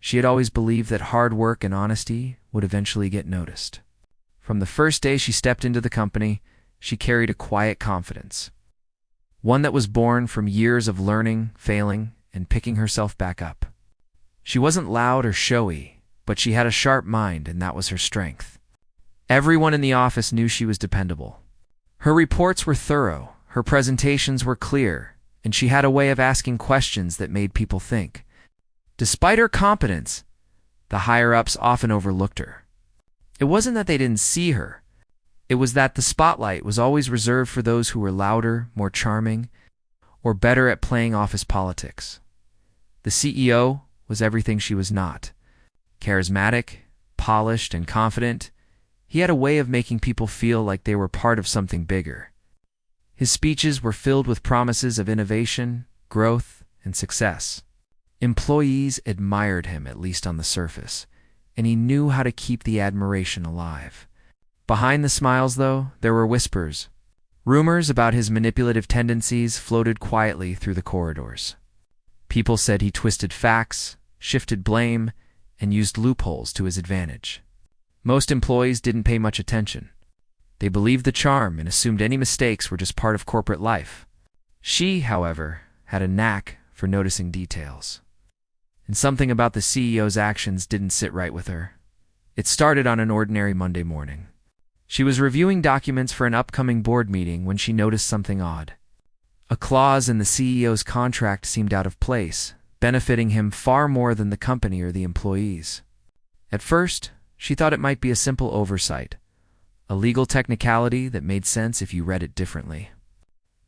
She had always believed that hard work and honesty would eventually get noticed. From the first day she stepped into the company, she carried a quiet confidence, one that was born from years of learning, failing, and picking herself back up. She wasn't loud or showy, but she had a sharp mind, and that was her strength. Everyone in the office knew she was dependable. Her reports were thorough, her presentations were clear, and she had a way of asking questions that made people think. Despite her competence, the higher-ups often overlooked her. It wasn't that they didn't see her. It was that the spotlight was always reserved for those who were louder, more charming, or better at playing office politics. The CEO was everything she was not. Charismatic, polished, and confident, he had a way of making people feel like they were part of something bigger. His speeches were filled with promises of innovation, growth, and success. Employees admired him, at least on the surface, and he knew how to keep the admiration alive. Behind the smiles, though, there were whispers. Rumors about his manipulative tendencies floated quietly through the corridors. People said he twisted facts, shifted blame, and used loopholes to his advantage. Most employees didn't pay much attention. They believed the charm and assumed any mistakes were just part of corporate life. She, however, had a knack for noticing details. And something about the CEO's actions didn't sit right with her. It started on an ordinary Monday morning. She was reviewing documents for an upcoming board meeting when she noticed something odd. A clause in the CEO's contract seemed out of place, benefiting him far more than the company or the employees. At first, she thought it might be a simple oversight, a legal technicality that made sense if you read it differently.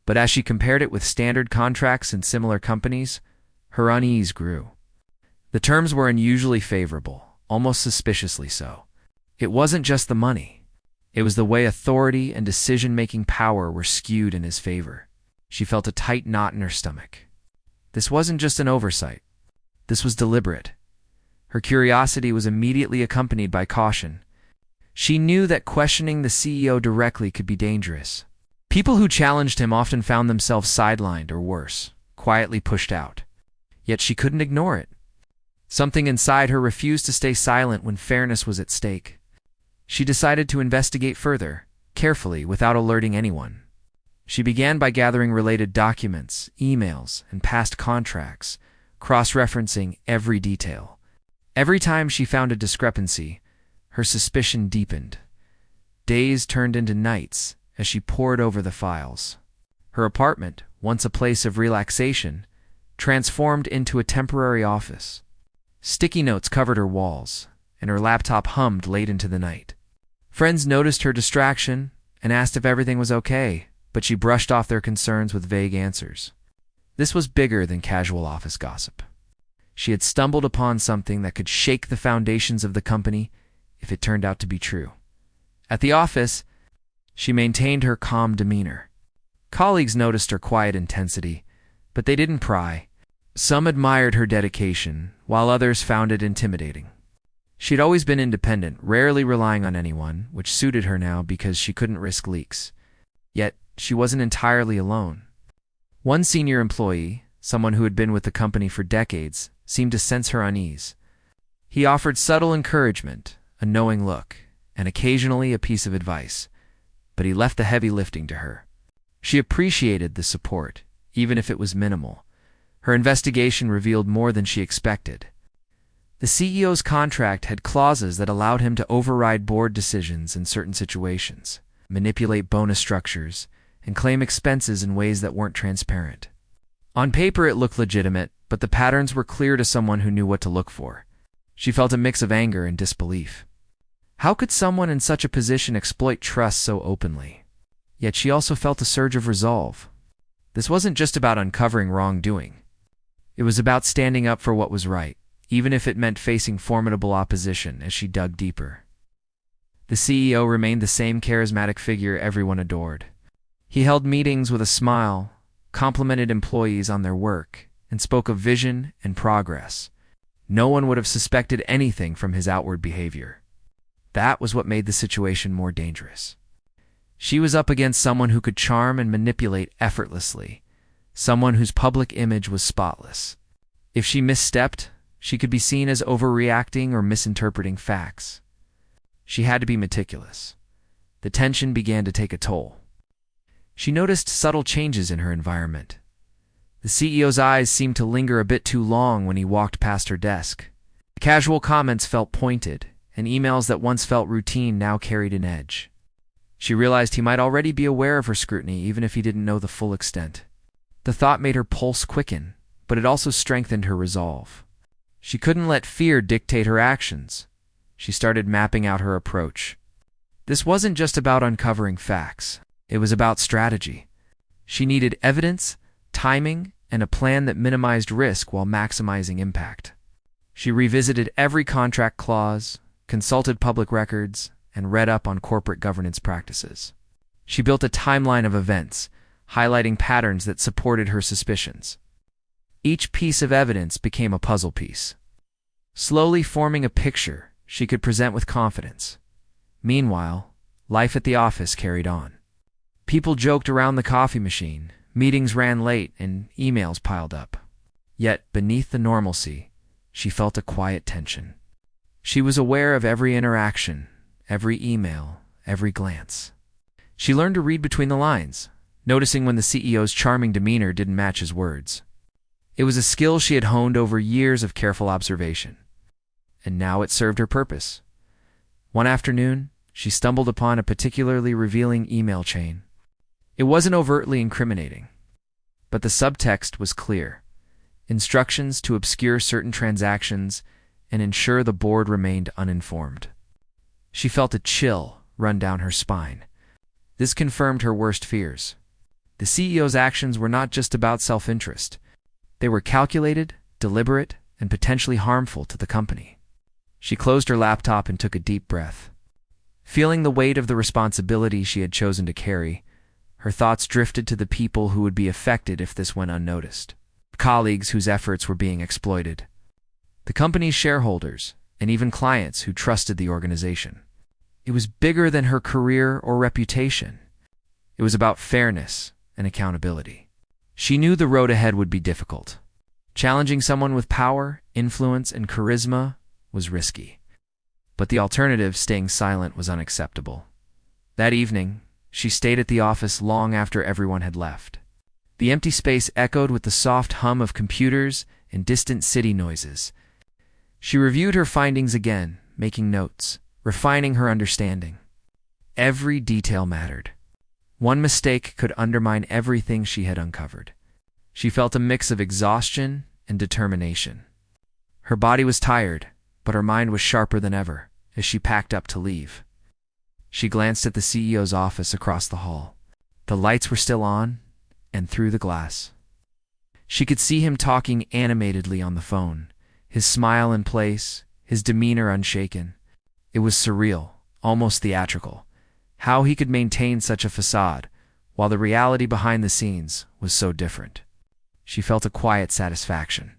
But as she compared it with standard contracts in similar companies, her unease grew. The terms were unusually favorable, almost suspiciously so. It wasn't just the money. It was the way authority and decision-making power were skewed in his favor. She felt a tight knot in her stomach. This wasn't just an oversight. This was deliberate. Her curiosity was immediately accompanied by caution. She knew that questioning the CEO directly could be dangerous. People who challenged him often found themselves sidelined or worse, quietly pushed out. Yet she couldn't ignore it. Something inside her refused to stay silent when fairness was at stake. She decided to investigate further, carefully, without alerting anyone. She began by gathering related documents, emails, and past contracts, cross-referencing every detail. Every time she found a discrepancy, her suspicion deepened. Days turned into nights as she pored over the files. Her apartment, once a place of relaxation, transformed into a temporary office. Sticky notes covered her walls, and her laptop hummed late into the night. Friends noticed her distraction and asked if everything was okay, but she brushed off their concerns with vague answers. This was bigger than casual office gossip. She had stumbled upon something that could shake the foundations of the company if it turned out to be true. At the office, she maintained her calm demeanor. Colleagues noticed her quiet intensity, but they didn't pry. Some admired her dedication, while others found it intimidating. She'd always been independent, rarely relying on anyone, which suited her now because she couldn't risk leaks. Yet, she wasn't entirely alone. One senior employee, someone who had been with the company for decades, seemed to sense her unease. He offered subtle encouragement, a knowing look, and occasionally a piece of advice, but he left the heavy lifting to her. She appreciated the support, even if it was minimal. Her investigation revealed more than she expected. The CEO's contract had clauses that allowed him to override board decisions in certain situations, manipulate bonus structures, and claim expenses in ways that weren't transparent. On paper it looked legitimate, but the patterns were clear to someone who knew what to look for. She felt a mix of anger and disbelief. How could someone in such a position exploit trust so openly? Yet she also felt a surge of resolve. This wasn't just about uncovering wrongdoing. It was about standing up for what was right, even if it meant facing formidable opposition as she dug deeper. The CEO remained the same charismatic figure everyone adored. He held meetings with a smile, complimented employees on their work, and spoke of vision and progress. No one would have suspected anything from his outward behavior. That was what made the situation more dangerous. She was up against someone who could charm and manipulate effortlessly, someone whose public image was spotless. If she misstepped, She could be seen as overreacting or misinterpreting facts. She had to be meticulous. The tension began to take a toll. She noticed subtle changes in her environment. The CEO's eyes seemed to linger a bit too long when he walked past her desk. Casual comments felt pointed, and emails that once felt routine now carried an edge. She realized he might already be aware of her scrutiny, even if he didn't know the full extent. The thought made her pulse quicken, but it also strengthened her resolve. She couldn't let fear dictate her actions. She started mapping out her approach. This wasn't just about uncovering facts. It was about strategy. She needed evidence, timing, and a plan that minimized risk while maximizing impact. She revisited every contract clause, consulted public records, and read up on corporate governance practices. She built a timeline of events, highlighting patterns that supported her suspicions. Each piece of evidence became a puzzle piece, slowly forming a picture she could present with confidence. Meanwhile, life at the office carried on. People joked around the coffee machine, meetings ran late, and emails piled up. Yet, beneath the normalcy, she felt a quiet tension. She was aware of every interaction, every email, every glance. She learned to read between the lines, noticing when the CEO's charming demeanor didn't match his words. It was a skill she had honed over years of careful observation, and now it served her purpose. One afternoon, she stumbled upon a particularly revealing email chain. It wasn't overtly incriminating, but the subtext was clear: instructions to obscure certain transactions and ensure the board remained uninformed. She felt a chill run down her spine. This confirmed her worst fears. The CEO's actions were not just about self-interest. They were calculated, deliberate, and potentially harmful to the company. She closed her laptop and took a deep breath. Feeling the weight of the responsibility she had chosen to carry, her thoughts drifted to the people who would be affected if this went unnoticed. Colleagues whose efforts were being exploited. The company's shareholders, and even clients who trusted the organization. It was bigger than her career or reputation. It was about fairness and accountability. She knew the road ahead would be difficult. Challenging someone with power, influence, and charisma was risky. But the alternative, staying silent, was unacceptable. That evening, she stayed at the office long after everyone had left. The empty space echoed with the soft hum of computers and distant city noises. She reviewed her findings again, making notes, refining her understanding. Every detail mattered. One mistake could undermine everything she had uncovered. She felt a mix of exhaustion and determination. Her body was tired, but her mind was sharper than ever as she packed up to leave. She glanced at the CEO's office across the hall. The lights were still on, and through the glass, she could see him talking animatedly on the phone, his smile in place, his demeanor unshaken. It was surreal, almost theatrical, how he could maintain such a facade, while the reality behind the scenes was so different. She felt a quiet satisfaction.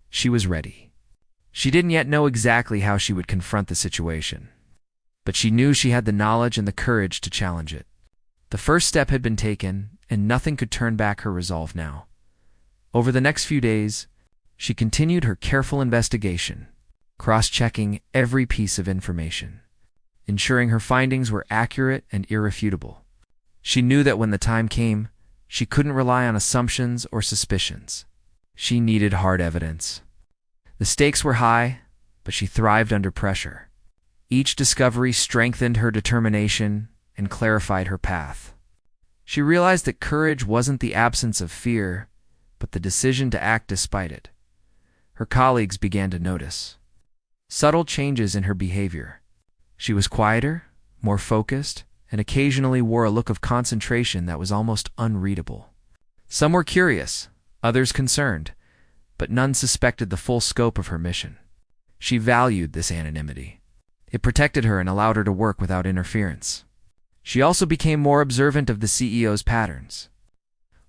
She was ready. She didn't yet know exactly how she would confront the situation, but she knew she had the knowledge and the courage to challenge it. The first step had been taken, and nothing could turn back her resolve now. Over the next few days, she continued her careful investigation, cross-checking every piece of information, ensuring her findings were accurate and irrefutable. She knew that when the time came, she couldn't rely on assumptions or suspicions. She needed hard evidence. The stakes were high, but she thrived under pressure. Each discovery strengthened her determination and clarified her path. She realized that courage wasn't the absence of fear, but the decision to act despite it. Her colleagues began to notice subtle changes in her behavior. She was quieter, more focused, and occasionally wore a look of concentration that was almost unreadable. Some were curious, others concerned, but none suspected the full scope of her mission. She valued this anonymity. It protected her and allowed her to work without interference. She also became more observant of the CEO's patterns,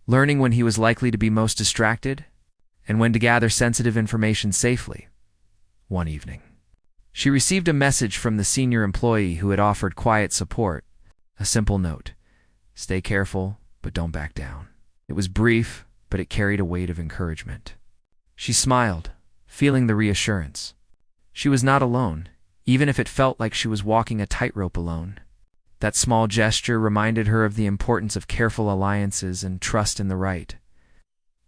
learning when he was likely to be most distracted and when to gather sensitive information safely. One evening, she received a message from the senior employee who had offered quiet support, a simple note: "Stay careful, but don't back down." It was brief, but it carried a weight of encouragement. She smiled, feeling the reassurance. She was not alone, even if it felt like she was walking a tightrope alone. That small gesture reminded her of the importance of careful alliances and trust in the right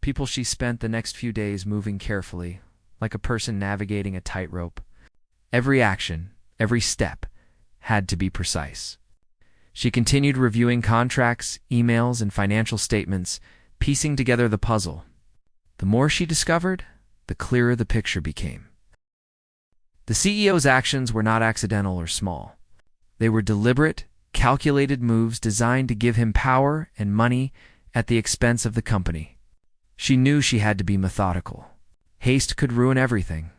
people. She spent the next few days moving carefully, like a person navigating a tightrope. Every action, every step, had to be precise. She continued reviewing contracts, emails, and financial statements, piecing together the puzzle. The more she discovered, the clearer the picture became. The CEO's actions were not accidental or small. They were deliberate, calculated moves designed to give him power and money at the expense of the company. She knew she had to be methodical. Haste could ruin everything.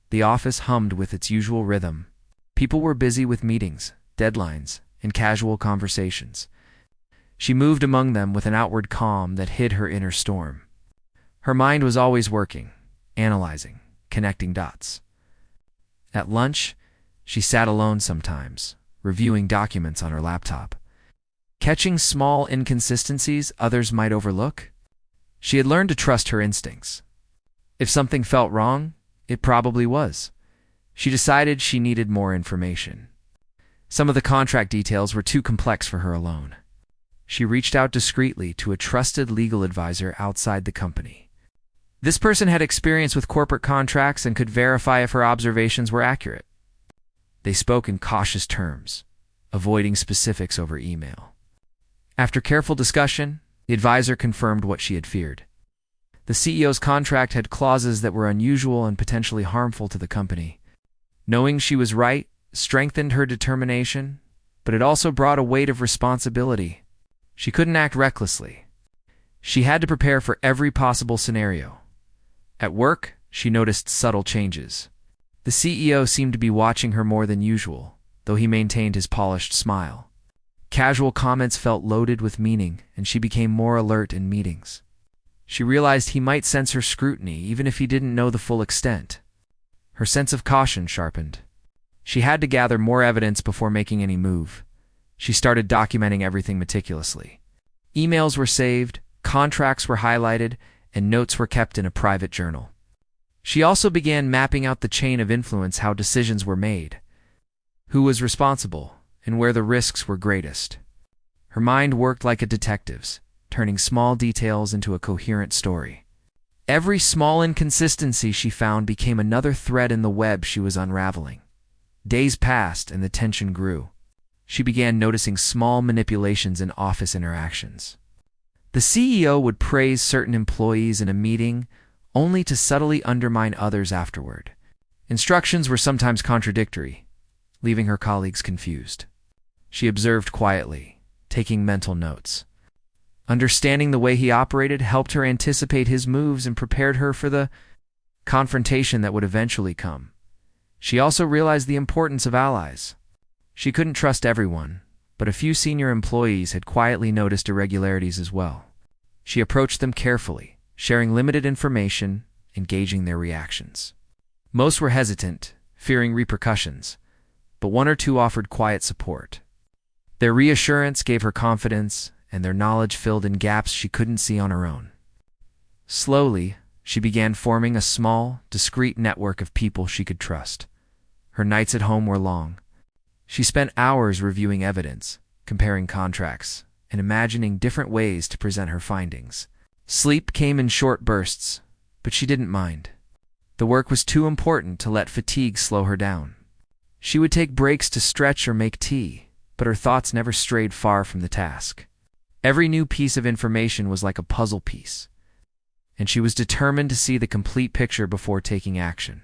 The office hummed with its usual rhythm. People were busy with meetings, deadlines, and casual conversations. She moved among them with an outward calm that hid her inner storm. Her mind was always working, analyzing, connecting dots. At lunch, she sat alone sometimes, reviewing documents on her laptop. Catching small inconsistencies others might overlook, she had learned to trust her instincts. If something felt wrong, it probably was. She decided she needed more information. Some of the contract details were too complex for her alone. She reached out discreetly to a trusted legal advisor outside the company. This person had experience with corporate contracts and could verify if her observations were accurate. They spoke in cautious terms, avoiding specifics over email. After careful discussion, the advisor confirmed what she had feared. The CEO's contract had clauses that were unusual and potentially harmful to the company. Knowing she was right strengthened her determination, but it also brought a weight of responsibility. She couldn't act recklessly. She had to prepare for every possible scenario. At work, she noticed subtle changes. The CEO seemed to be watching her more than usual, though he maintained his polished smile. Casual comments felt loaded with meaning, and she became more alert in meetings. She realized he might sense her scrutiny even if he didn't know the full extent. Her sense of caution sharpened. She had to gather more evidence before making any move. She started documenting everything meticulously. Emails were saved, contracts were highlighted, and notes were kept in a private journal. She also began mapping out the chain of influence, how decisions were made, who was responsible, and where the risks were greatest. Her mind worked like a detective's, turning small details into a coherent story. Every small inconsistency she found became another thread in the web she was unraveling. Days passed and the tension grew. She began noticing small manipulations in office interactions. The CEO would praise certain employees in a meeting, only to subtly undermine others afterward. Instructions were sometimes contradictory, leaving her colleagues confused. She observed quietly, taking mental notes. Understanding the way he operated helped her anticipate his moves and prepared her for the confrontation that would eventually come. She also realized the importance of allies. She couldn't trust everyone, but a few senior employees had quietly noticed irregularities as well. She approached them carefully, sharing limited information and gauging their reactions. Most were hesitant, fearing repercussions, but one or two offered quiet support. Their reassurance gave her confidence, and their knowledge filled in gaps she couldn't see on her own. Slowly, she began forming a small, discreet network of people she could trust. Her nights at home were long. She spent hours reviewing evidence, comparing contracts, and imagining different ways to present her findings. Sleep came in short bursts, but she didn't mind. The work was too important to let fatigue slow her down. She would take breaks to stretch or make tea, but her thoughts never strayed far from the task. Every new piece of information was like a puzzle piece, and she was determined to see the complete picture before taking action.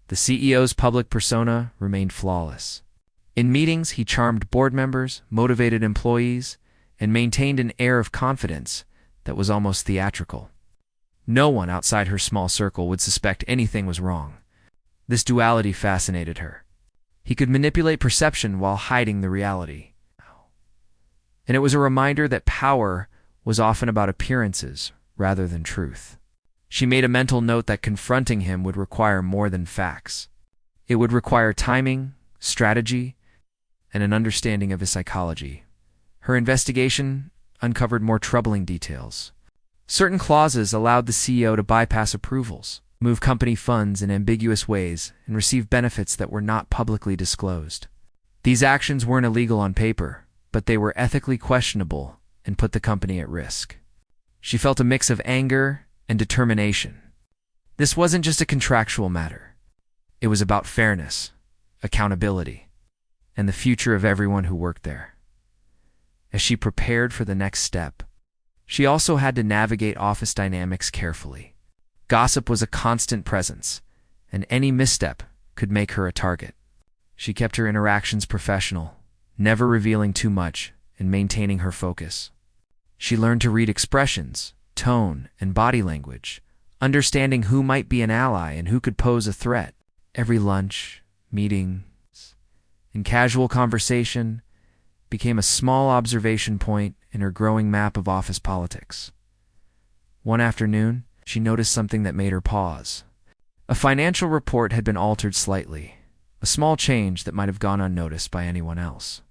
The CEO's public persona remained flawless. In meetings, he charmed board members, motivated employees, and maintained an air of confidence that was almost theatrical. No one outside her small circle would suspect anything was wrong. This duality fascinated her. He could manipulate perception while hiding the reality. And it was a reminder that power was often about appearances rather than truth. She made a mental note that confronting him would require more than facts. It would require timing, strategy, and an understanding of his psychology. Her investigation uncovered more troubling details. Certain clauses allowed the CEO to bypass approvals, move company funds in ambiguous ways, and receive benefits that were not publicly disclosed. These actions weren't illegal on paper, but they were ethically questionable and put the company at risk. She felt a mix of anger and determination. This wasn't just a contractual matter. It was about fairness, accountability, and the future of everyone who worked there. As she prepared for the next step, she also had to navigate office dynamics carefully. Gossip was a constant presence, and any misstep could make her a target. She kept her interactions professional, never revealing too much and maintaining her focus. She learned to read expressions, tone, and body language, understanding who might be an ally and who could pose a threat. Every lunch, meeting, and casual conversation became a small observation point in her growing map of office politics. One afternoon, she noticed something that made her pause. A financial report had been altered slightly, a small change that might have gone unnoticed by anyone else.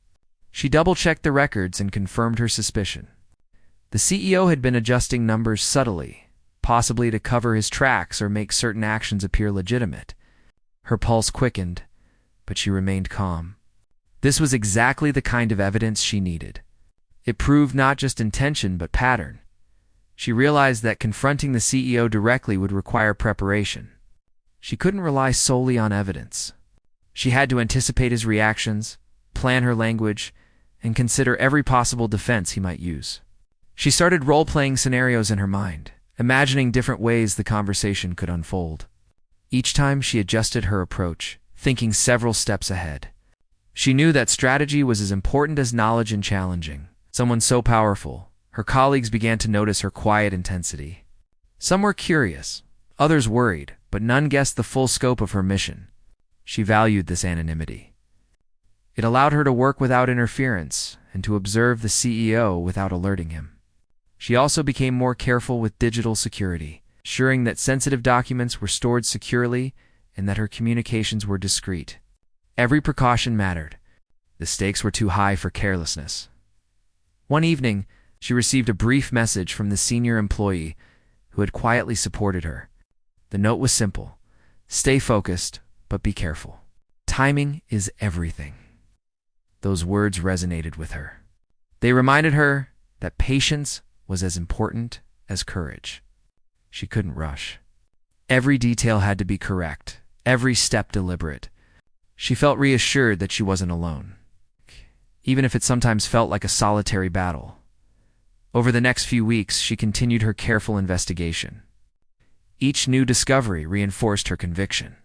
She double-checked the records and confirmed her suspicion. The CEO had been adjusting numbers subtly, possibly to cover his tracks or make certain actions appear legitimate. Her pulse quickened, but she remained calm. This was exactly the kind of evidence she needed. It proved not just intention but pattern. She realized that confronting the CEO directly would require preparation. She couldn't rely solely on evidence. She had to anticipate his reactions, plan her language, and consider every possible defense he might use. She started role-playing scenarios in her mind, imagining different ways the conversation could unfold. Each time she adjusted her approach, thinking several steps ahead. She knew that strategy was as important as knowledge and challenging. Someone so powerful, her colleagues began to notice her quiet intensity. Some were curious, others worried, but none guessed the full scope of her mission. She valued this anonymity. It allowed her to work without interference and to observe the CEO without alerting him. She also became more careful with digital security, ensuring that sensitive documents were stored securely and that her communications were discreet. Every precaution mattered. The stakes were too high for carelessness. One evening, she received a brief message from the senior employee who had quietly supported her. The note was simple: stay focused, but be careful. Timing is everything. Those words resonated with her. They reminded her that patience was as important as courage. She couldn't rush. Every detail had to be correct, every step deliberate. She felt reassured that she wasn't alone, even if it sometimes felt like a solitary battle. Over the next few weeks, she continued her careful investigation. Each new discovery reinforced her conviction.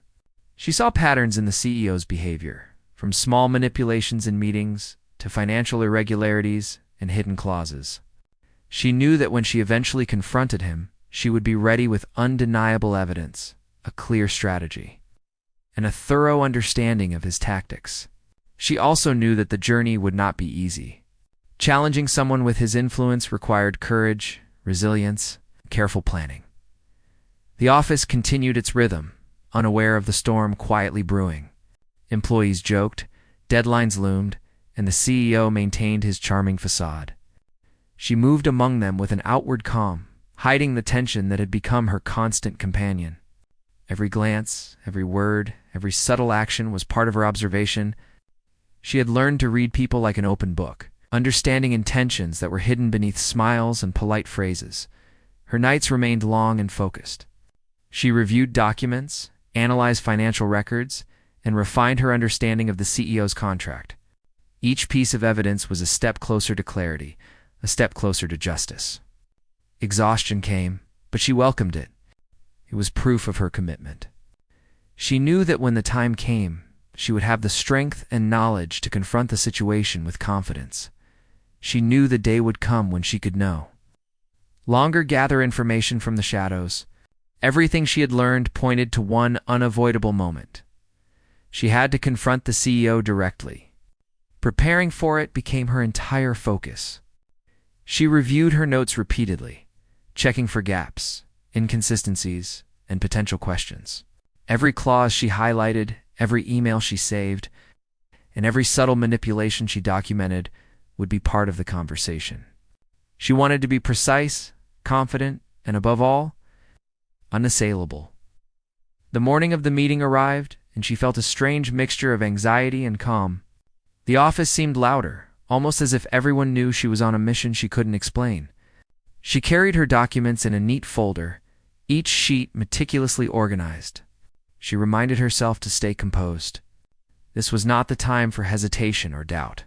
She saw patterns in the CEO's behavior, from small manipulations in meetings to financial irregularities and hidden clauses. She knew that when she eventually confronted him, she would be ready with undeniable evidence, a clear strategy, and a thorough understanding of his tactics. She also knew that the journey would not be easy. Challenging someone with his influence required courage, resilience, and careful planning. The office continued its rhythm, unaware of the storm quietly brewing. Employees joked, deadlines loomed, and the CEO maintained his charming facade. She moved among them with an outward calm, hiding the tension that had become her constant companion. Every glance, every word, every subtle action was part of her observation. She had learned to read people like an open book, understanding intentions that were hidden beneath smiles and polite phrases. Her nights remained long and focused. She reviewed documents, analyzed financial records, and refined her understanding of the CEO's contract. Each piece of evidence was a step closer to clarity, a step closer to justice. Exhaustion came, but she welcomed it. It was proof of her commitment. She knew that when the time came, she would have the strength and knowledge to confront the situation with confidence. She knew the day would come when she could know. Longer gather information from the shadows. Everything she had learned pointed to one unavoidable moment. She had to confront the CEO directly. Preparing for it became her entire focus. She reviewed her notes repeatedly, checking for gaps, inconsistencies, and potential questions. Every clause she highlighted, every email she saved, and every subtle manipulation she documented would be part of the conversation. She wanted to be precise, confident, and above all, unassailable. The morning of the meeting arrived, and she felt a strange mixture of anxiety and calm. The office seemed louder, almost as if everyone knew she was on a mission she couldn't explain. She carried her documents in a neat folder, each sheet meticulously organized. She reminded herself to stay composed. This was not the time for hesitation or doubt.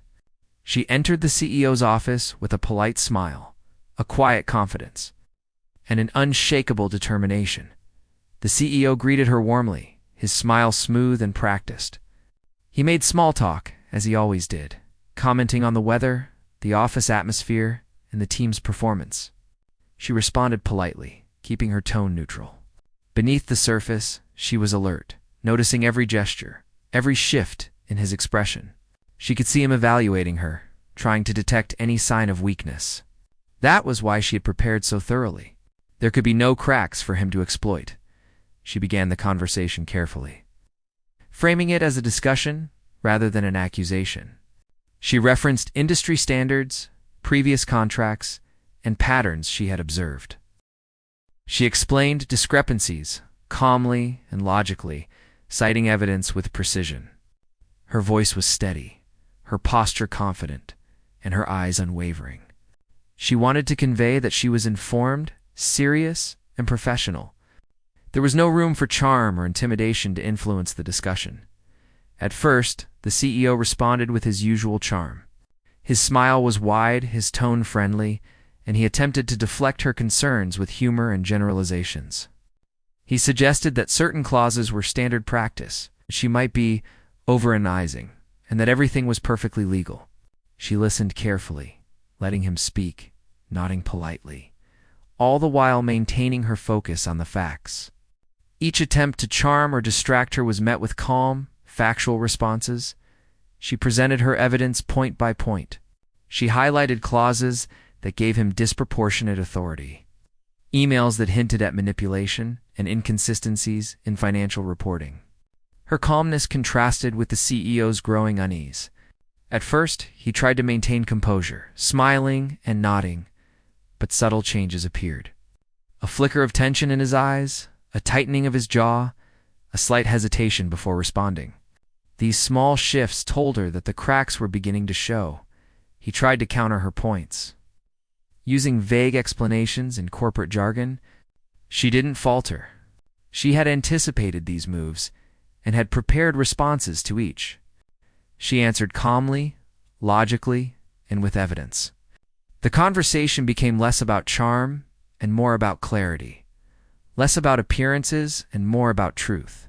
She entered the CEO's office with a polite smile, a quiet confidence, and an unshakable determination. The CEO greeted her warmly, his smile smooth and practiced. He made small talk, as he always did, commenting on the weather, the office atmosphere, and the team's performance. She responded politely, keeping her tone neutral. Beneath the surface, she was alert, noticing every gesture, every shift in his expression. She could see him evaluating her, trying to detect any sign of weakness. That was why she had prepared so thoroughly. There could be no cracks for him to exploit. She began the conversation carefully, framing it as a discussion rather than an accusation. She referenced industry standards, previous contracts, and patterns she had observed. She explained discrepancies calmly and logically, citing evidence with precision. Her voice was steady, her posture confident, and her eyes unwavering. She wanted to convey that she was informed, serious, and professional. There was no room for charm or intimidation to influence the discussion. At first, the CEO responded with his usual charm. His smile was wide, his tone friendly, and he attempted to deflect her concerns with humor and generalizations. He suggested that certain clauses were standard practice, she might be overanalyzing, and that everything was perfectly legal. She listened carefully, letting him speak, nodding politely, all the while maintaining her focus on the facts. Each attempt to charm or distract her was met with calm, factual responses. She presented her evidence point by point. She highlighted clauses that gave him disproportionate authority, emails that hinted at manipulation and inconsistencies in financial reporting. Her calmness contrasted with the CEO's growing unease. At first, he tried to maintain composure, smiling and nodding, but subtle changes appeared. A flicker of tension in his eyes, a tightening of his jaw, a slight hesitation before responding. These small shifts told her that the cracks were beginning to show. He tried to counter her points. Using vague explanations and corporate jargon, she didn't falter. She had anticipated these moves and had prepared responses to each. She answered calmly, logically, and with evidence. The conversation became less about charm and more about clarity, less about appearances and more about truth.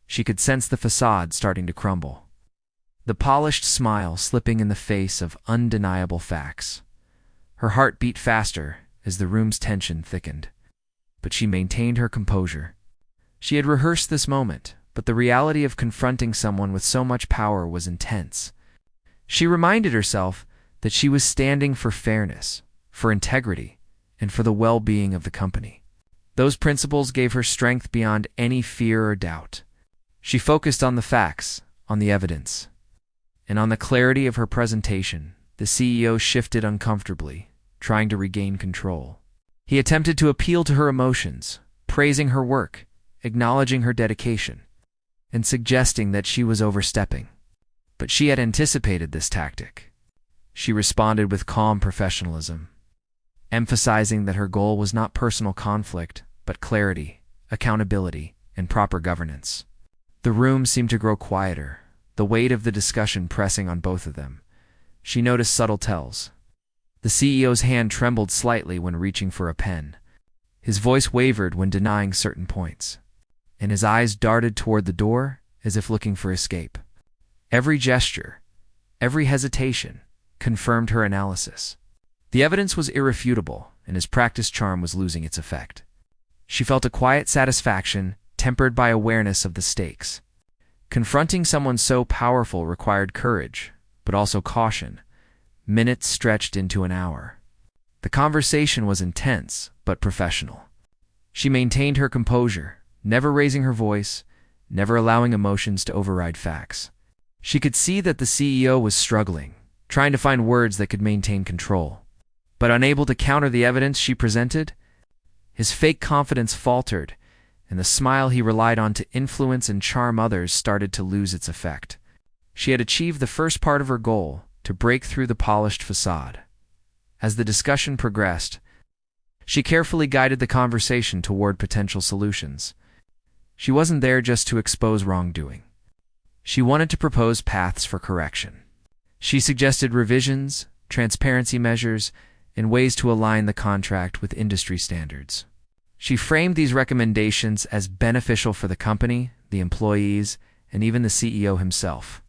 She could sense the facade starting to crumble, the polished smile slipping in the face of undeniable facts. Her heart beat faster as the room's tension thickened, but she maintained her composure. She had rehearsed this moment, but the reality of confronting someone with so much power was intense. She reminded herself that she was standing for fairness, for integrity, and for the well-being of the company. Those principles gave her strength beyond any fear or doubt. She focused on the facts, on the evidence, and on the clarity of her presentation. The CEO shifted uncomfortably, trying to regain control. He attempted to appeal to her emotions, praising her work, acknowledging her dedication, and suggesting that she was overstepping. But she had anticipated this tactic. She responded with calm professionalism, emphasizing that her goal was not personal conflict, but clarity, accountability, and proper governance. The room seemed to grow quieter, the weight of the discussion pressing on both of them. She noticed subtle tells. The CEO's hand trembled slightly when reaching for a pen. His voice wavered when denying certain points, and his eyes darted toward the door as if looking for escape. Every gesture, every hesitation, confirmed her analysis. The evidence was irrefutable, and his practiced charm was losing its effect. She felt a quiet satisfaction, tempered by awareness of the stakes. Confronting someone so powerful required courage, but also caution. Minutes stretched into an hour. The conversation was intense, but professional. She maintained her composure, never raising her voice, never allowing emotions to override facts. She could see that the CEO was struggling, trying to find words that could maintain control. But unable to counter the evidence she presented, his fake confidence faltered, and the smile he relied on to influence and charm others started to lose its effect. She had achieved the first part of her goal, to break through the polished facade. As the discussion progressed, she carefully guided the conversation toward potential solutions. She wasn't there just to expose wrongdoing. She wanted to propose paths for correction. She suggested revisions, transparency measures, and ways to align the contract with industry standards. She framed these recommendations as beneficial for the company, the employees, and even the CEO himself.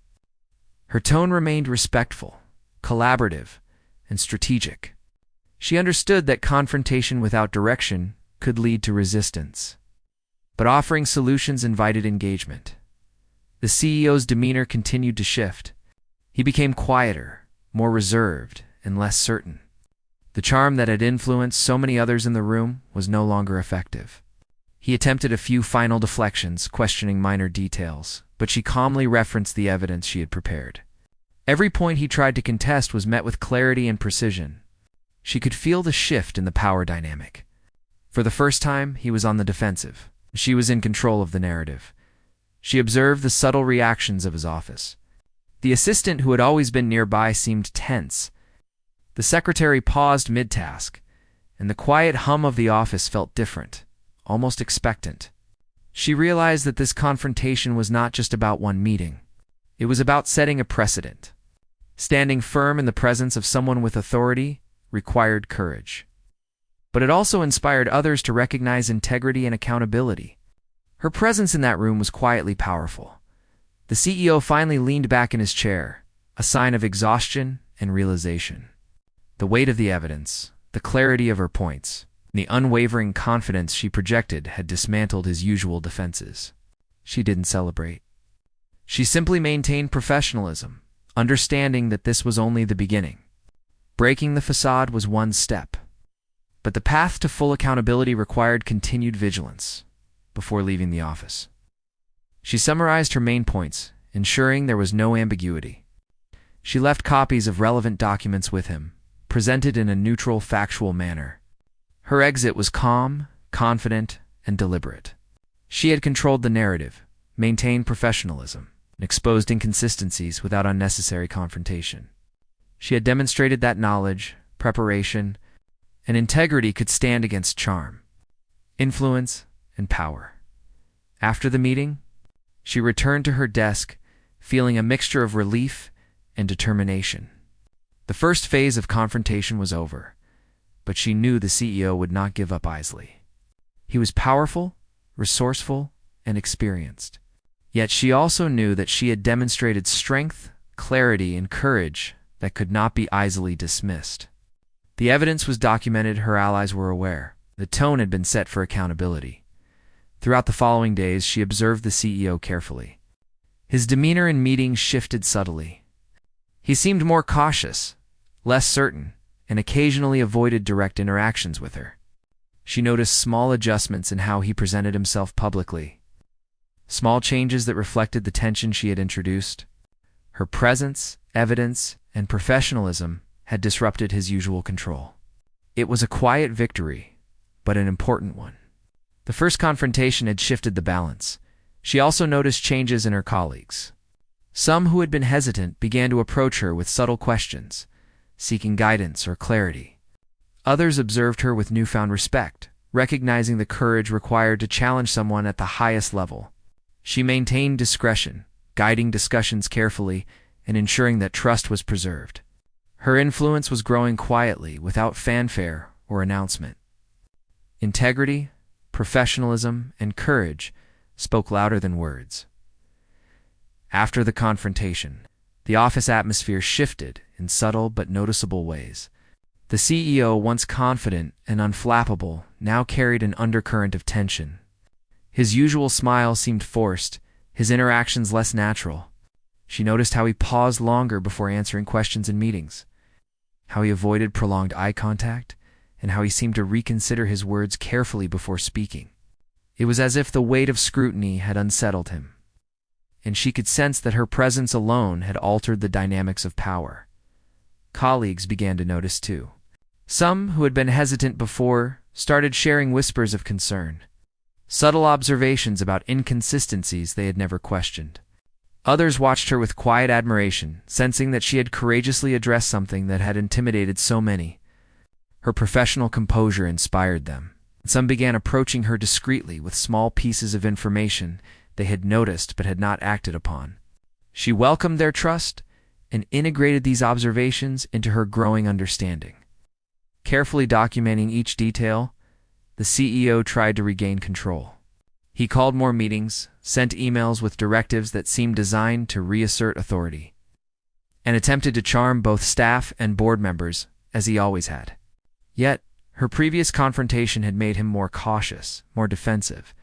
Her tone remained respectful, collaborative, and strategic. She understood that confrontation without direction could lead to resistance, but offering solutions invited engagement. The CEO's demeanor continued to shift. He became quieter, more reserved, and less certain. The charm that had influenced so many others in the room was no longer effective. He attempted a few final deflections, questioning minor details, but she calmly referenced the evidence she had prepared. Every point he tried to contest was met with clarity and precision. She could feel the shift in the power dynamic. For the first time, he was on the defensive. She was in control of the narrative. She observed the subtle reactions of his office. The assistant, who had always been nearby, seemed tense. The secretary paused mid-task, and the quiet hum of the office felt different, almost expectant. She realized that this confrontation was not just about one meeting. It was about setting a precedent. Standing firm in the presence of someone with authority required courage. But it also inspired others to recognize integrity and accountability. Her presence in that room was quietly powerful. The CEO finally leaned back in his chair, a sign of exhaustion and realization. The weight of the evidence, the clarity of her points, and the unwavering confidence she projected had dismantled his usual defenses. She didn't celebrate. She simply maintained professionalism, understanding that this was only the beginning. Breaking the facade was one step, but the path to full accountability required continued vigilance before leaving the office. She summarized her main points, ensuring there was no ambiguity. She left copies of relevant documents with him, presented in a neutral, factual manner. Her exit was calm, confident, and deliberate. She had controlled the narrative, maintained professionalism, and exposed inconsistencies without unnecessary confrontation. She had demonstrated that knowledge, preparation, and integrity could stand against charm, influence, and power. After the meeting, she returned to her desk, feeling a mixture of relief and determination. The first phase of confrontation was over, but she knew the CEO would not give up easily. He was powerful, resourceful, and experienced. Yet she also knew that she had demonstrated strength, clarity, and courage that could not be easily dismissed. The evidence was documented, her allies were aware. The tone had been set for accountability. Throughout the following days, she observed the CEO carefully. His demeanor in meetings shifted subtly. He seemed more cautious, less certain, and occasionally avoided direct interactions with her. She noticed small adjustments in how he presented himself publicly, small changes that reflected the tension she had introduced. Her presence, evidence, and professionalism had disrupted his usual control. It was a quiet victory, but an important one. The first confrontation had shifted the balance. She also noticed changes in her colleagues. Some who had been hesitant began to approach her with subtle questions, seeking guidance or clarity. Others observed her with newfound respect, recognizing the courage required to challenge someone at the highest level. She maintained discretion, guiding discussions carefully and ensuring that trust was preserved. Her influence was growing quietly, without fanfare or announcement. Integrity, professionalism, and courage spoke louder than words. After the confrontation, the office atmosphere shifted in subtle but noticeable ways. The CEO, once confident and unflappable, now carried an undercurrent of tension. His usual smile seemed forced, his interactions less natural. She noticed how he paused longer before answering questions in meetings, how he avoided prolonged eye contact, and how he seemed to reconsider his words carefully before speaking. It was as if the weight of scrutiny had unsettled him, and she could sense that her presence alone had altered the dynamics of power. Colleagues began to notice too. Some who had been hesitant before started sharing whispers of concern. subtle observations about inconsistencies they had never questioned. Others watched her with quiet admiration, sensing that she had courageously addressed something that had intimidated so many. Her professional composure inspired them. Some began approaching her discreetly with small pieces of information they had noticed but had not acted upon. She welcomed their trust and integrated these observations into her growing understanding. Carefully documenting each detail, the CEO tried to regain control. He called more meetings, sent emails with directives that seemed designed to reassert authority, and attempted to charm both staff and board members, as he always had. Yet, her previous confrontation had made him more cautious, more defensive.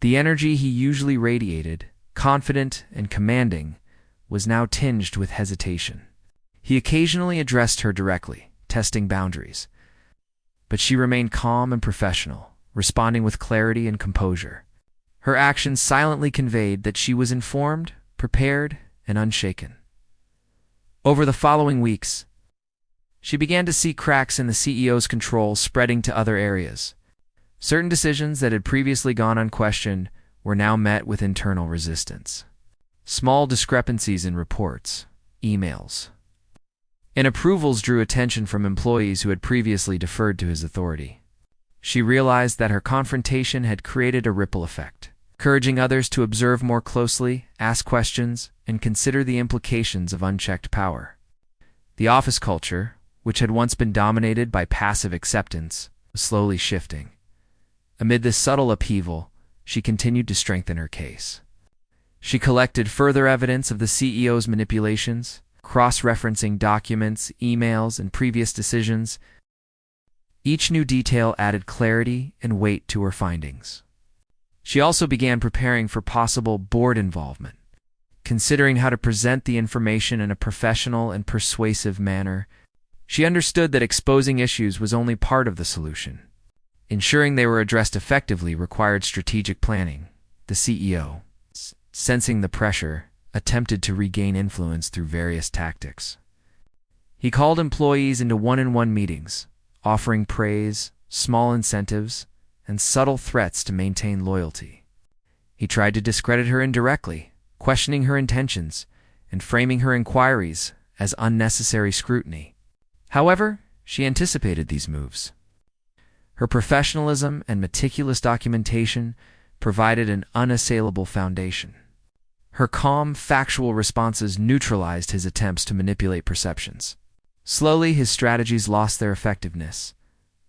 The energy he usually radiated, confident and commanding, was now tinged with hesitation. He occasionally addressed her directly, testing boundaries, but she remained calm and professional, responding with clarity and composure. Her actions silently conveyed that she was informed, prepared, and unshaken. Over the following weeks, she began to see cracks in the CEO's control spreading to other areas. Certain decisions that had previously gone unquestioned were now met with internal resistance. Small discrepancies in reports, emails, and approvals drew attention from employees who had previously deferred to his authority. She realized that her confrontation had created a ripple effect, encouraging others to observe more closely, ask questions, and consider the implications of unchecked power. The office culture, which had once been dominated by passive acceptance, was slowly shifting. Amid this subtle upheaval, she continued to strengthen her case. She collected further evidence of the CEO's manipulations, cross-referencing documents, emails, and previous decisions. Each new detail added clarity and weight to her findings. She also began preparing for possible board involvement, considering how to present the information in a professional and persuasive manner. She understood that exposing issues was only part of the solution. Ensuring they were addressed effectively required strategic planning. The CEO, sensing the pressure, attempted to regain influence through various tactics. He called employees into one-on-one meetings, offering praise, small incentives, and subtle threats to maintain loyalty. He tried to discredit her indirectly, questioning her intentions and framing her inquiries as unnecessary scrutiny. However, she anticipated these moves. Her professionalism and meticulous documentation provided an unassailable foundation. Her calm, factual responses neutralized his attempts to manipulate perceptions. Slowly, his strategies lost their effectiveness.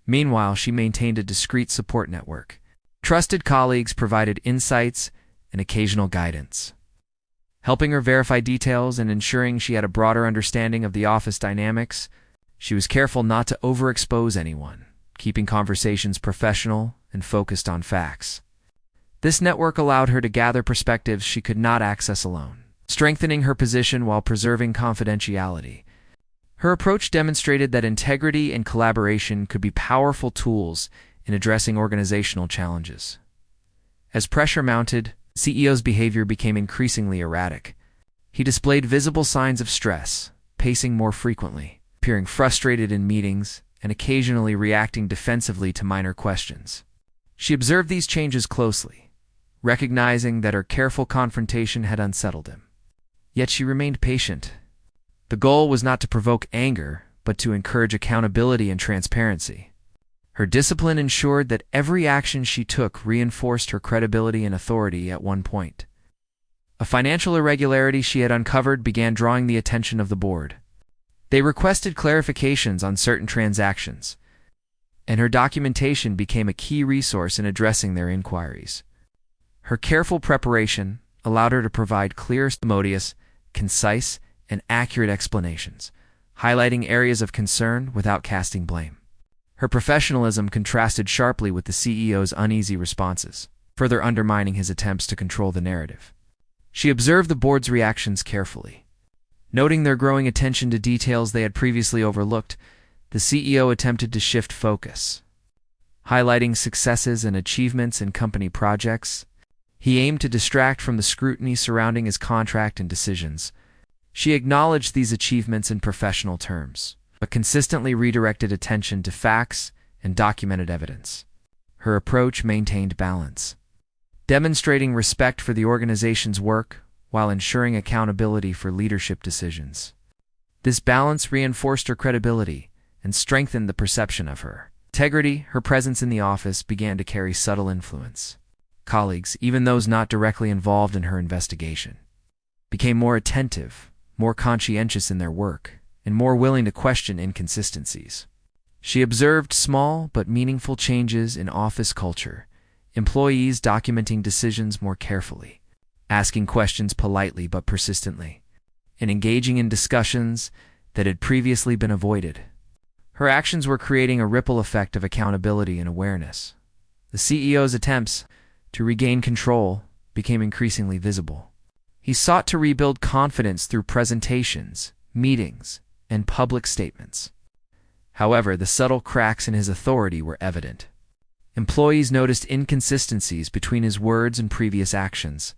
Meanwhile, she maintained a discreet support network. Trusted colleagues provided insights and occasional guidance, helping her verify details and ensuring she had a broader understanding of the office dynamics. She was careful not to overexpose anyone, keeping conversations professional and focused on facts. This network allowed her to gather perspectives she could not access alone, strengthening her position while preserving confidentiality. Her approach demonstrated that integrity and collaboration could be powerful tools in addressing organizational challenges. As pressure mounted, the CEO's behavior became increasingly erratic. He displayed visible signs of stress, pacing more frequently, appearing frustrated in meetings, and occasionally reacting defensively to minor questions. She observed these changes closely, recognizing that her careful confrontation had unsettled him. Yet she remained patient. The goal was not to provoke anger, but to encourage accountability and transparency. Her discipline ensured that every action she took reinforced her credibility and authority at one point. A financial irregularity she had uncovered began drawing the attention of the board. They requested clarifications on certain transactions, and her documentation became a key resource in addressing their inquiries. Her careful preparation allowed her to provide clear, commodious, concise, and accurate explanations, highlighting areas of concern without casting blame. Her professionalism contrasted sharply with the CEO's uneasy responses, further undermining his attempts to control the narrative. She observed the board's reactions carefully. Noting their growing attention to details they had previously overlooked, the CEO attempted to shift focus. Highlighting successes and achievements in company projects, he aimed to distract from the scrutiny surrounding his contract and decisions. She acknowledged these achievements in professional terms, but consistently redirected attention to facts and documented evidence. her approach maintained balance, demonstrating respect for the organization's work while ensuring accountability for leadership decisions. This balance reinforced her credibility and strengthened the perception of her integrity. Her presence in the office began to carry subtle influence. Colleagues, even those not directly involved in her investigation, became more attentive, more conscientious in their work, and more willing to question inconsistencies. She observed small but meaningful changes in office culture, employees documenting decisions more carefully, asking questions politely but persistently, and engaging in discussions that had previously been avoided. Her actions were creating a ripple effect of accountability and awareness. The CEO's attempts to regain control became increasingly visible. He sought to rebuild confidence through presentations, meetings, and public statements. However, the subtle cracks in his authority were evident. Employees noticed inconsistencies between his words and previous actions,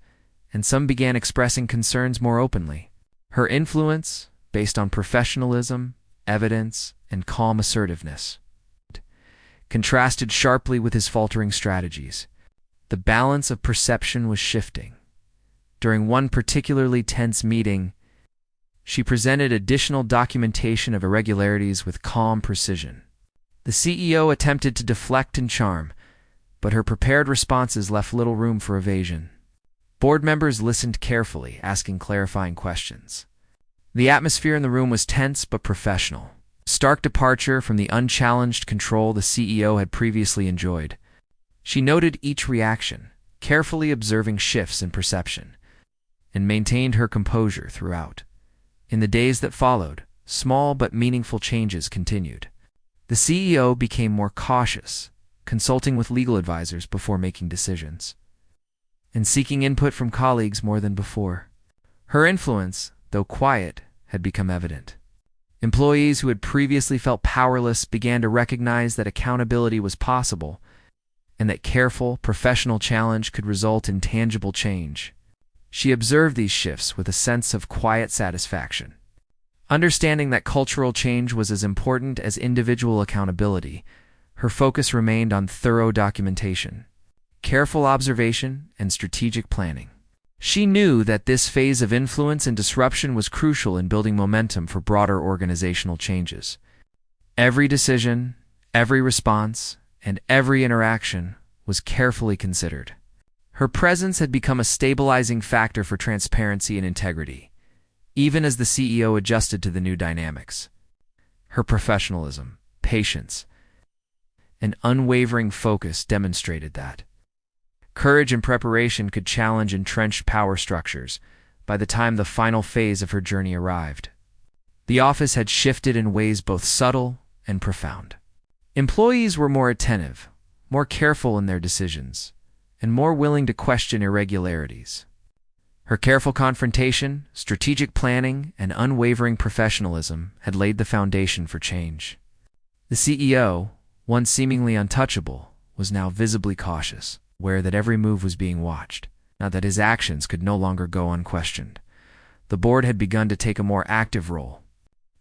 and some began expressing concerns more openly. Her influence, based on professionalism, evidence, and calm assertiveness, contrasted sharply with his faltering strategies. The balance of perception was shifting. During one particularly tense meeting, she presented additional documentation of irregularities with calm precision. The CEO attempted to deflect and charm, but her prepared responses left little room for evasion. Board members listened carefully, asking clarifying questions. The atmosphere in the room was tense but professional. Stark departure from the unchallenged control the CEO had previously enjoyed. She noted each reaction, carefully observing shifts in perception, and maintained her composure throughout. In the days that followed, small but meaningful changes continued. The CEO became more cautious, consulting with legal advisors before making decisions, and seeking input from colleagues more than before. Her influence, though quiet, had become evident. Employees who had previously felt powerless began to recognize that accountability was possible and that careful, professional challenge could result in tangible change. She observed these shifts with a sense of quiet satisfaction. Understanding that cultural change was as important as individual accountability, her focus remained on thorough documentation, careful observation, and strategic planning. She knew that this phase of influence and disruption was crucial in building momentum for broader organizational changes. Every decision, every response, and every interaction was carefully considered. Her presence had become a stabilizing factor for transparency and integrity, even as the CEO adjusted to the new dynamics. Her professionalism, patience, and unwavering focus demonstrated that courage and preparation could challenge entrenched power structures by the time the final phase of her journey arrived. The office had shifted in ways both subtle and profound. Employees were more attentive, more careful in their decisions, and more willing to question irregularities. Her careful confrontation, strategic planning, and unwavering professionalism had laid the foundation for change. The CEO, once seemingly untouchable, was now visibly cautious, aware that every move was being watched, now that his actions could no longer go unquestioned. The board had begun to take a more active role.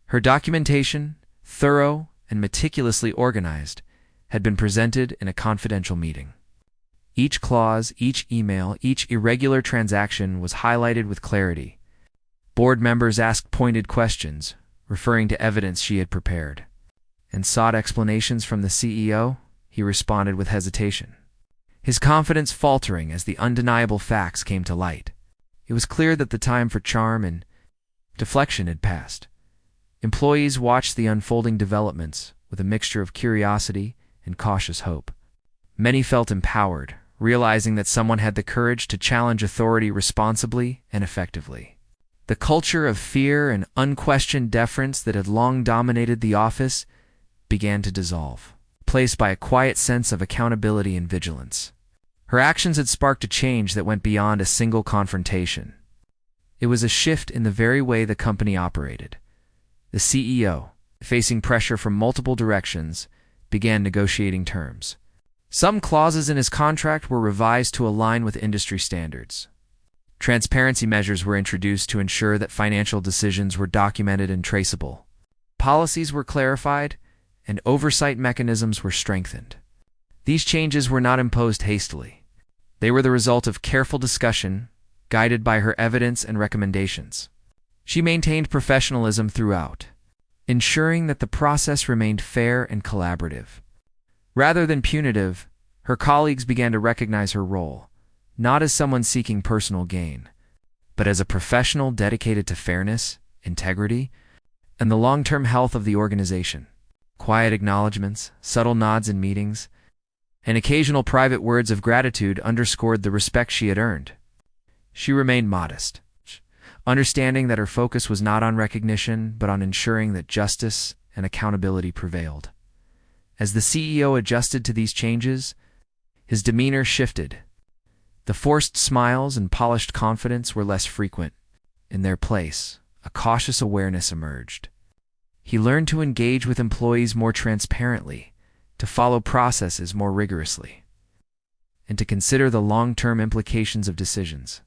Her documentation, thorough and meticulously organized, had been presented in a confidential meeting. Each clause, each email, each irregular transaction was highlighted with clarity. Board members asked pointed questions, referring to evidence she had prepared, and sought explanations from the CEO. He responded with hesitation, his confidence faltering as the undeniable facts came to light. It was clear that the time for charm and deflection had passed. Employees watched the unfolding developments with a mixture of curiosity and cautious hope. Many felt empowered, realizing that someone had the courage to challenge authority responsibly and effectively. The culture of fear and unquestioned deference that had long dominated the office began to dissolve, replaced by a quiet sense of accountability and vigilance. Her actions had sparked a change that went beyond a single confrontation. It was a shift in the very way the company operated. The CEO, facing pressure from multiple directions, began negotiating terms. Some clauses in his contract were revised to align with industry standards. Transparency measures were introduced to ensure that financial decisions were documented and traceable. Policies were clarified, and oversight mechanisms were strengthened. These changes were not imposed hastily. They were the result of careful discussion, guided by her evidence and recommendations. She maintained professionalism throughout, ensuring that the process remained fair and collaborative. Rather than punitive, her colleagues began to recognize her role, not as someone seeking personal gain, but as a professional dedicated to fairness, integrity, and the long-term health of the organization. Quiet acknowledgments, subtle nods in meetings, and occasional private words of gratitude underscored the respect she had earned. She remained modest, understanding that her focus was not on recognition but on ensuring that justice and accountability prevailed. As the CEO adjusted to these changes, his demeanor shifted. The forced smiles and polished confidence were less frequent. In their place, a cautious awareness emerged. He learned to engage with employees more transparently, to follow processes more rigorously, and to consider the long-term implications of decisions.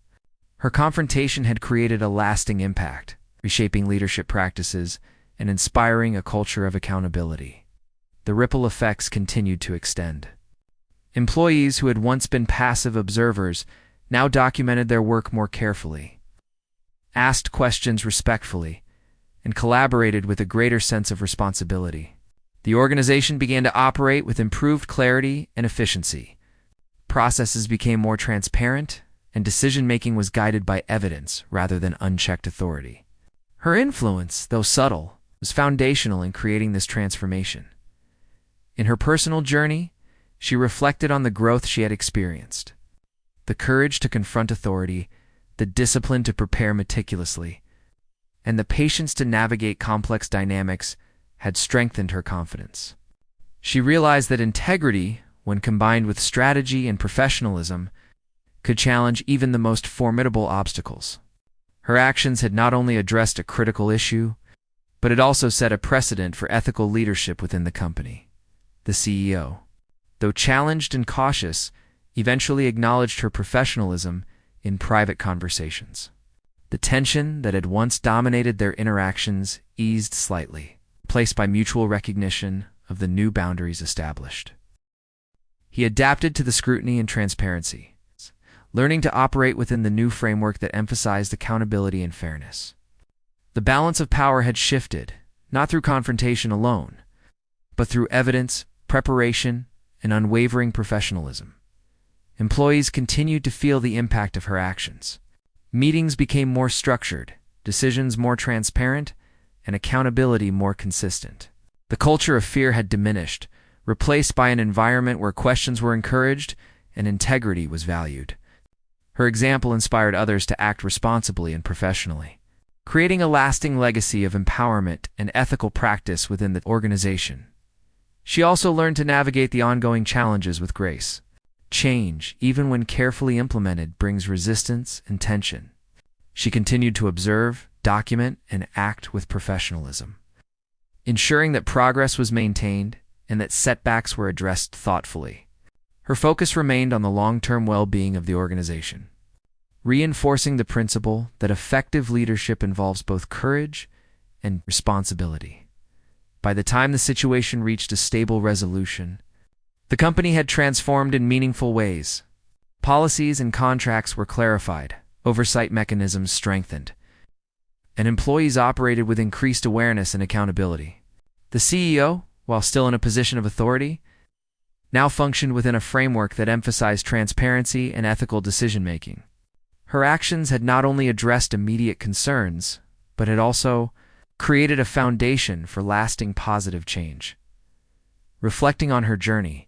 Her confrontation had created a lasting impact, reshaping leadership practices and inspiring a culture of accountability. The ripple effects continued to extend. Employees who had once been passive observers now documented their work more carefully, asked questions respectfully, and collaborated with a greater sense of responsibility. The organization began to operate with improved clarity and efficiency. Processes became more transparent, and decision-making was guided by evidence rather than unchecked authority. Her influence, though subtle, was foundational in creating this transformation. In her personal journey, she reflected on the growth she had experienced. The courage to confront authority, the discipline to prepare meticulously, and the patience to navigate complex dynamics had strengthened her confidence. She realized that integrity, when combined with strategy and professionalism, could challenge even the most formidable obstacles. Her actions had not only addressed a critical issue, but had also set a precedent for ethical leadership within the company. The CEO, though challenged and cautious, eventually acknowledged her professionalism in private conversations. The tension that had once dominated their interactions eased slightly, replaced by mutual recognition of the new boundaries established. He adapted to the scrutiny and transparency, learning to operate within the new framework that emphasized accountability and fairness. The balance of power had shifted, not through confrontation alone, but through evidence, preparation, and unwavering professionalism. Employees continued to feel the impact of her actions. Meetings became more structured, decisions more transparent, and accountability more consistent. The culture of fear had diminished, replaced by an environment where questions were encouraged and integrity was valued. Her example inspired others to act responsibly and professionally, creating a lasting legacy of empowerment and ethical practice within the organization. She also learned to navigate the ongoing challenges with grace. Change, even when carefully implemented, brings resistance and tension. She continued to observe, document, and act with professionalism, ensuring that progress was maintained and that setbacks were addressed thoughtfully. Her focus remained on the long-term well-being of the organization, reinforcing the principle that effective leadership involves both courage and responsibility. By the time the situation reached a stable resolution, the company had transformed in meaningful ways. Policies and contracts were clarified, oversight mechanisms strengthened, and employees operated with increased awareness and accountability. The CEO, while still in a position of authority, now functioned within a framework that emphasized transparency and ethical decision-making. Her actions had not only addressed immediate concerns, but had also created a foundation for lasting positive change. Reflecting on her journey,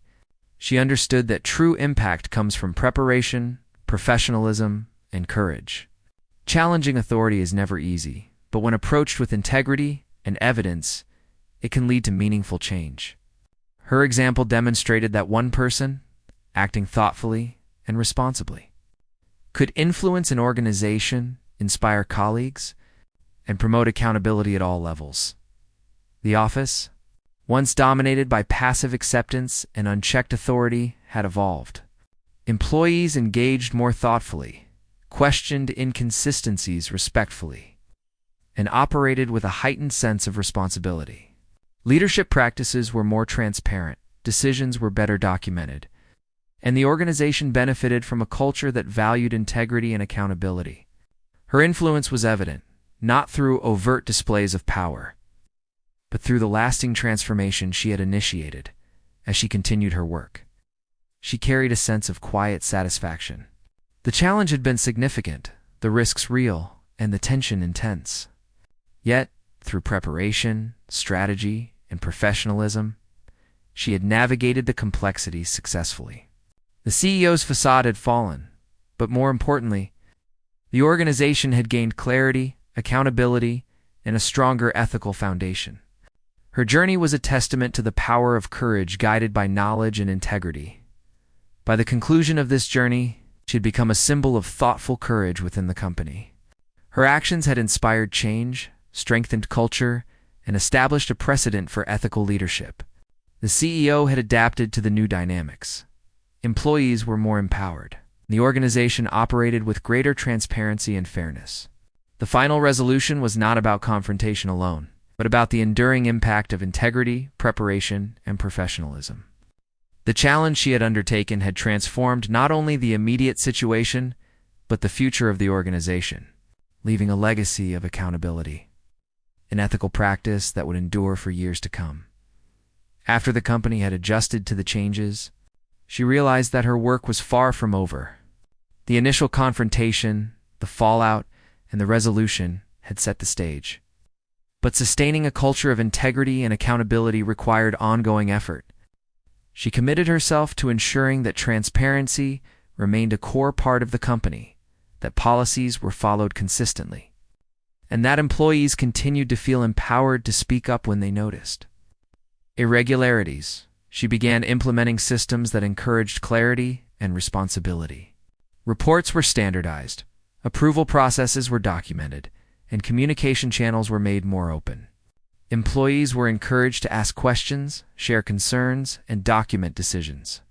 she understood that true impact comes from preparation, professionalism, and courage. Challenging authority is never easy, but when approached with integrity and evidence, it can lead to meaningful change. Her example demonstrated that one person, acting thoughtfully and responsibly, could influence an organization, inspire colleagues, and promote accountability at all levels. The office, once dominated by passive acceptance and unchecked authority, had evolved. Employees engaged more thoughtfully, questioned inconsistencies respectfully, and operated with a heightened sense of responsibility. Leadership practices were more transparent, decisions were better documented, and the organization benefited from a culture that valued integrity and accountability. Her influence was evident, not through overt displays of power, but through the lasting transformation she had initiated as she continued her work. She carried a sense of quiet satisfaction. The challenge had been significant, the risks real, and the tension intense. Yet, through preparation, strategy, and professionalism, she had navigated the complexities successfully. The CEO's facade had fallen, but more importantly, the organization had gained clarity, accountability, and a stronger ethical foundation. Her journey was a testament to the power of courage guided by knowledge and integrity. By the conclusion of this journey, she had become a symbol of thoughtful courage within the company. Her actions had inspired change, strengthened culture, and established a precedent for ethical leadership. The CEO had adapted to the new dynamics. Employees were more empowered. The organization operated with greater transparency and fairness. The final resolution was not about confrontation alone, but about the enduring impact of integrity, preparation, and professionalism. The challenge she had undertaken had transformed not only the immediate situation, but the future of the organization, leaving a legacy of accountability, an ethical practice that would endure for years to come. After the company had adjusted to the changes, she realized that her work was far from over. The initial confrontation, the fallout, and the resolution had set the stage. But sustaining a culture of integrity and accountability required ongoing effort. She committed herself to ensuring that transparency remained a core part of the company, that policies were followed consistently, and that employees continued to feel empowered to speak up when they noticed irregularities. She began implementing systems that encouraged clarity and responsibility. Reports were standardized, approval processes were documented, and communication channels were made more open. Employees were encouraged to ask questions, share concerns, and document decisions.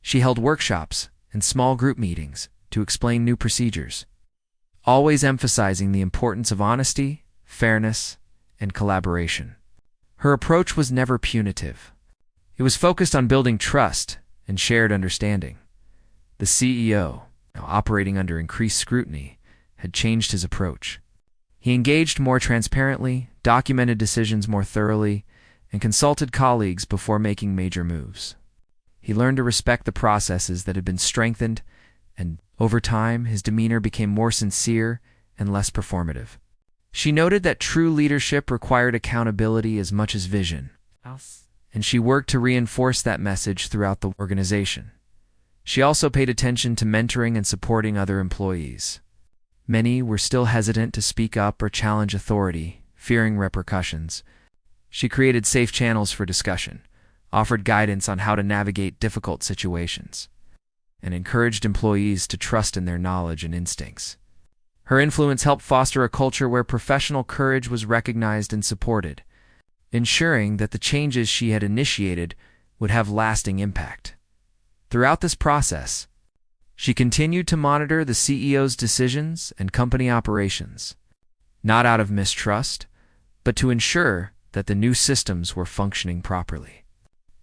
She held workshops and small group meetings to explain new procedures, always emphasizing the importance of honesty, fairness, and collaboration. Her approach was never punitive. It was focused on building trust and shared understanding. The CEO, now operating under increased scrutiny, had changed his approach. He engaged more transparently, documented decisions more thoroughly, and consulted colleagues before making major moves. He learned to respect the processes that had been strengthened, and over time, his demeanor became more sincere and less performative. She noted that true leadership required accountability as much as vision, and she worked to reinforce that message throughout the organization. She also paid attention to mentoring and supporting other employees. Many were still hesitant to speak up or challenge authority, fearing repercussions. She created safe channels for discussion, offered guidance on how to navigate difficult situations, and encouraged employees to trust in their knowledge and instincts. Her influence helped foster a culture where professional courage was recognized and supported, ensuring that the changes she had initiated would have lasting impact. Throughout this process, she continued to monitor the CEO's decisions and company operations, not out of mistrust, but to ensure that the new systems were functioning properly.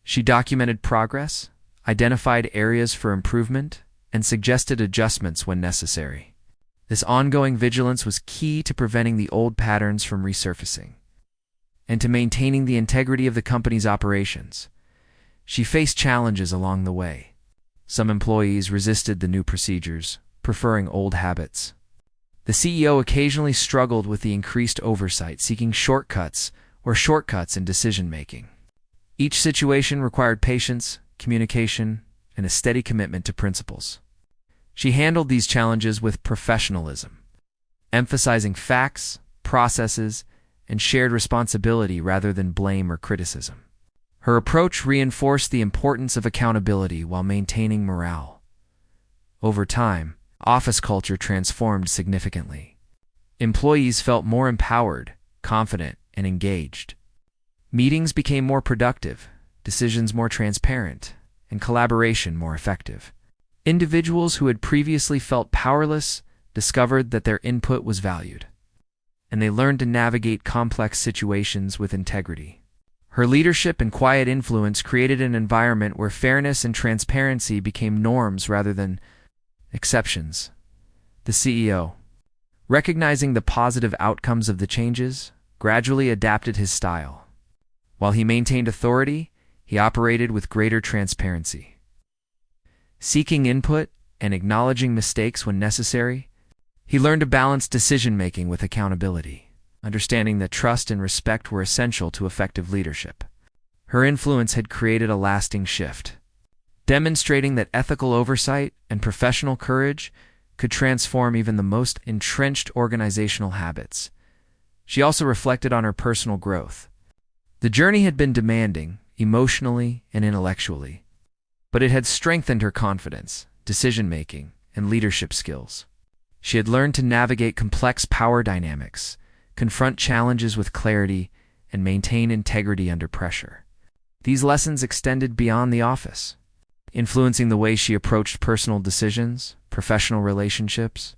She documented progress, identified areas for improvement, and suggested adjustments when necessary. This ongoing vigilance was key to preventing the old patterns from resurfacing and to maintaining the integrity of the company's operations. She faced challenges along the way. Some employees resisted the new procedures, preferring old habits. The CEO occasionally struggled with the increased oversight, seeking shortcuts in decision-making. Each situation required patience, communication, and a steady commitment to principles. She handled these challenges with professionalism, emphasizing facts, processes, and shared responsibility rather than blame or criticism. Her approach reinforced the importance of accountability while maintaining morale. Over time, office culture transformed significantly. Employees felt more empowered, confident, and engaged. Meetings became more productive, decisions more transparent, and collaboration more effective. Individuals who had previously felt powerless discovered that their input was valued, and they learned to navigate complex situations with integrity. Her leadership and quiet influence created an environment where fairness and transparency became norms rather than exceptions. The CEO, recognizing the positive outcomes of the changes, gradually adapted his style. While he maintained authority, he operated with greater transparency. Seeking input and acknowledging mistakes when necessary, he learned to balance decision-making with accountability, understanding that trust and respect were essential to effective leadership. Her influence had created a lasting shift, demonstrating that ethical oversight and professional courage could transform even the most entrenched organizational habits. She also reflected on her personal growth. The journey had been demanding, emotionally and intellectually, but it had strengthened her confidence, decision-making, and leadership skills. She had learned to navigate complex power dynamics, confront challenges with clarity, and maintain integrity under pressure. These lessons extended beyond the office, influencing the way she approached personal decisions, professional relationships,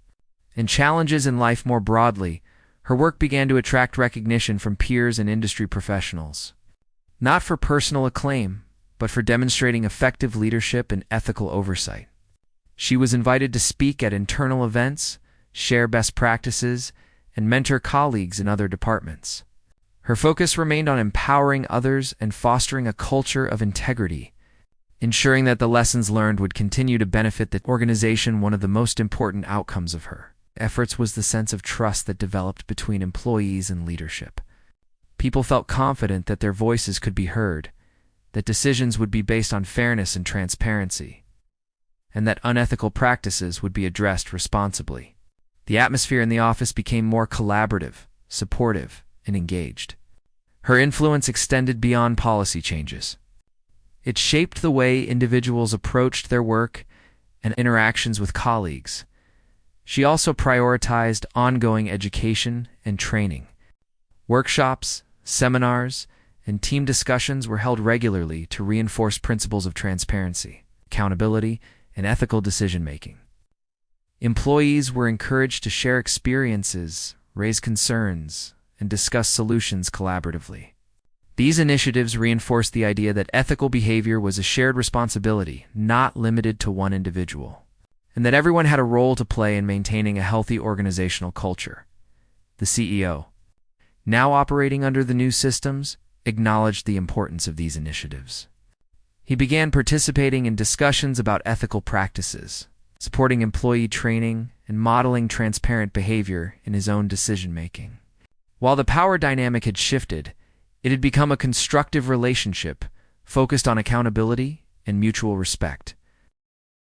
and challenges in life more broadly. Her work began to attract recognition from peers and industry professionals, not for personal acclaim, but for demonstrating effective leadership and ethical oversight. She was invited to speak at internal events, share best practices, and mentor colleagues in other departments. Her focus remained on empowering others and fostering a culture of integrity, ensuring that the lessons learned would continue to benefit the organization. One of the most important outcomes of her efforts was the sense of trust that developed between employees and leadership. People felt confident that their voices could be heard, that decisions would be based on fairness and transparency, and that unethical practices would be addressed responsibly. The atmosphere in the office became more collaborative, supportive, and engaged. Her influence extended beyond policy changes. It shaped the way individuals approached their work and interactions with colleagues. She also prioritized ongoing education and training. Workshops, seminars, and team discussions were held regularly to reinforce principles of transparency, accountability, and ethical decision-making. Employees were encouraged to share experiences, raise concerns, and discuss solutions collaboratively. These initiatives reinforced the idea that ethical behavior was a shared responsibility, not limited to one individual, and that everyone had a role to play in maintaining a healthy organizational culture. The CEO, now operating under the new systems, acknowledged the importance of these initiatives. He began participating in discussions about ethical practices, supporting employee training, and modeling transparent behavior in his own decision-making. While the power dynamic had shifted, it had become a constructive relationship focused on accountability and mutual respect.